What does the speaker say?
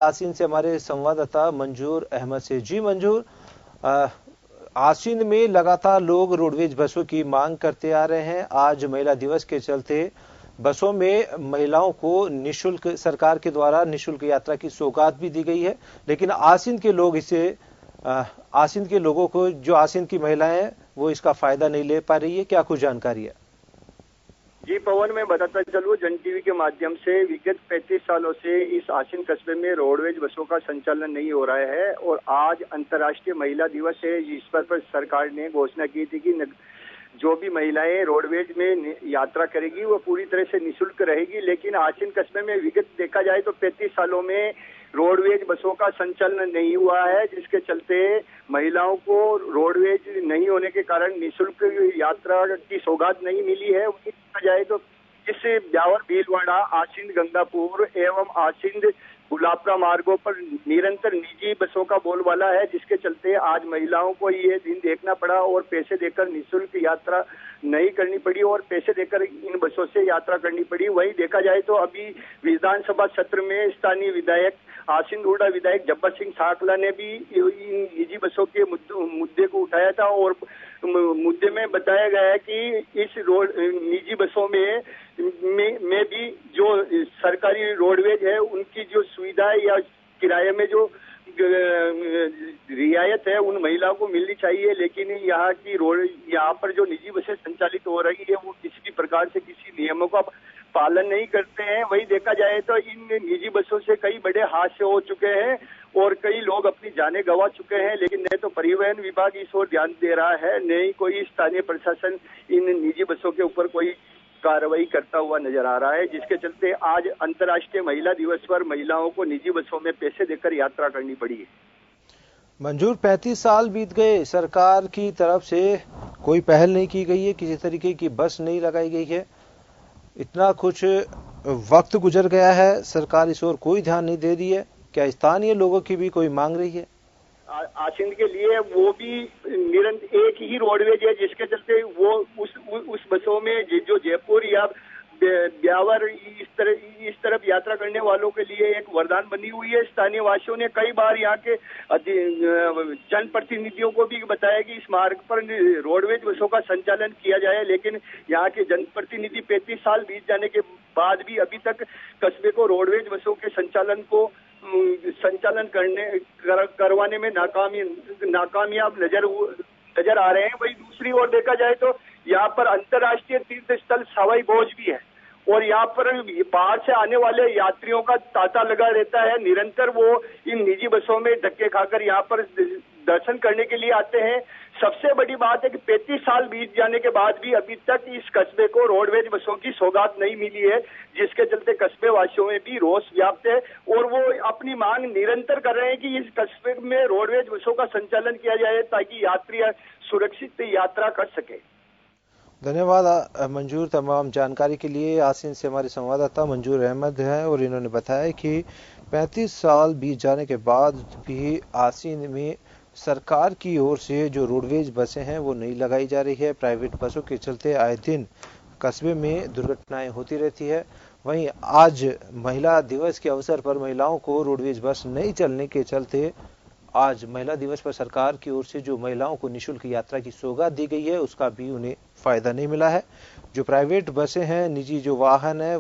आसीन से हमारे संवाददाता मंजूर अहमद से। जी मंजूर, आसीन में लगातार लोग रोडवेज बसों की मांग करते आ रहे हैं। आज महिला दिवस के चलते बसों में महिलाओं को निशुल्क सरकार के द्वारा निशुल्क यात्रा की सौगात भी दी गई है, लेकिन आसीन के लोग इसे आसीन के लोगों को, जो आसीन की महिलाएं हैं, वो इसका फायदा नहीं ले पा रही है। क्या कुछ जानकारी है? जी पवन, मैं बताता चलूं जन टीवी के माध्यम से विगत 35 सालों से इस आसीन कस्बे में रोडवेज बसों का संचालन नहीं हो रहा है और आज अंतर्राष्ट्रीय महिला दिवस है। इस पर सरकार ने घोषणा की थी कि जो भी महिलाएं रोडवेज में यात्रा करेगी वो पूरी तरह से निःशुल्क रहेगी, लेकिन आसीन कस्बे में विगत देखा जाए तो 35 सालों में रोडवेज बसों का संचालन नहीं हुआ है, जिसके चलते महिलाओं को रोडवेज नहीं होने के कारण निःशुल्क यात्रा की सौगात नहीं मिली है। वहीं देखा जाए तो इस ब्यावर भीलवाड़ा, आसींद गंगापुर एवं आसींद गुलाबरा मार्गों पर निरंतर निजी बसों का बोलबाला है, जिसके चलते आज महिलाओं को ये दिन देखना पड़ा और पैसे देकर निःशुल्क यात्रा नहीं करनी पड़ी और पैसे देकर इन बसों से यात्रा करनी पड़ी। वहीं देखा जाए तो अभी विधानसभा सत्र में स्थानीय विधायक आसींदोड़ा विधायक जब्बर सिंह साकला ने भी इन निजी बसों के मुद्दे को उठाया था और मुद्दे में बताया गया है कि इस निजी बसों में भी जो सरकारी रोडवेज है उनकी जो सुविधा या किराए में जो रियायत है उन महिलाओं को मिलनी चाहिए, लेकिन यहाँ पर जो निजी बसें संचालित हो रही है वो किसी भी प्रकार से किसी नियमों का पालन नहीं करते हैं। वही देखा जाए तो इन निजी बसों से कई बड़े हादसे हो चुके हैं और कई लोग अपनी जानें गंवा चुके हैं, लेकिन न तो परिवहन विभाग इस ओर ध्यान दे रहा है, न ही कोई स्थानीय प्रशासन इन निजी बसों के ऊपर कोई कार्रवाई करता हुआ नजर आ रहा है, जिसके चलते आज अंतर्राष्ट्रीय महिला दिवस पर महिलाओं को निजी बसों में पैसे देकर यात्रा करनी पड़ी है। मंजूर, 35 साल बीत गए, सरकार की तरफ से कोई पहल नहीं की गई है, किसी तरीके की बस नहीं लगाई गई है। इतना कुछ वक्त गुजर गया है, सरकार इस ओर कोई ध्यान नहीं दे रही है। क्या स्थानीय लोगों की भी कोई मांग रही है? आसींद के लिए वो भी निरंतर एक ही रोडवेज है, जिसके चलते वो उस बसों में जो जयपुर या ब्यावर इस तरफ यात्रा करने वालों के लिए एक वरदान बनी हुई है। स्थानीय वासियों ने कई बार यहाँ के जनप्रतिनिधियों को भी बताया कि इस मार्ग पर रोडवेज बसों का संचालन किया जाए, लेकिन यहाँ के जनप्रतिनिधि 35 साल बीत जाने के बाद भी अभी तक कस्बे को रोडवेज बसों के संचालन करवाने में नाकामयाब नजर आ रहे हैं। वही दूसरी ओर देखा जाए तो यहाँ पर अंतर्राष्ट्रीय तीर्थ स्थल सवाई भोज भी है और यहाँ पर बाहर से आने वाले यात्रियों का तांता लगा रहता है। निरंतर वो इन निजी बसों में धक्के खाकर यहाँ पर दर्शन करने के लिए आते हैं। सबसे बड़ी बात है कि 35 साल बीत जाने के बाद भी अभी तक इस कस्बे को रोडवेज बसों की सौगात नहीं मिली है, जिसके चलते कस्बे वासियों में भी रोष व्याप्त है और वो अपनी मांग निरंतर कर रहे हैं कि इस कस्बे में रोडवेज बसों का संचालन किया जाए ताकि यात्री सुरक्षित यात्रा कर सके। धन्यवाद मंजूर, तमाम जानकारी के लिए। आसीन से हमारे संवाददाता मंजूर अहमद हैं और इन्होंने बताया कि 35 साल बीत जाने के बाद भी आसीन में सरकार की ओर से जो रोडवेज बसें हैं वो नहीं लगाई जा रही है। प्राइवेट बसों के चलते आए दिन कस्बे में दुर्घटनाएं होती रहती है। वहीं आज महिला दिवस के अवसर पर महिलाओं को रोडवेज बस नहीं चलने के चलते आज महिला दिवस पर सरकार की ओर से जो महिलाओं को निःशुल्क यात्रा की सौगात दी गई है उसका भी उन्हें फायदा नहीं मिला है। जो प्राइवेट बसें हैं, निजी जो वाहन है,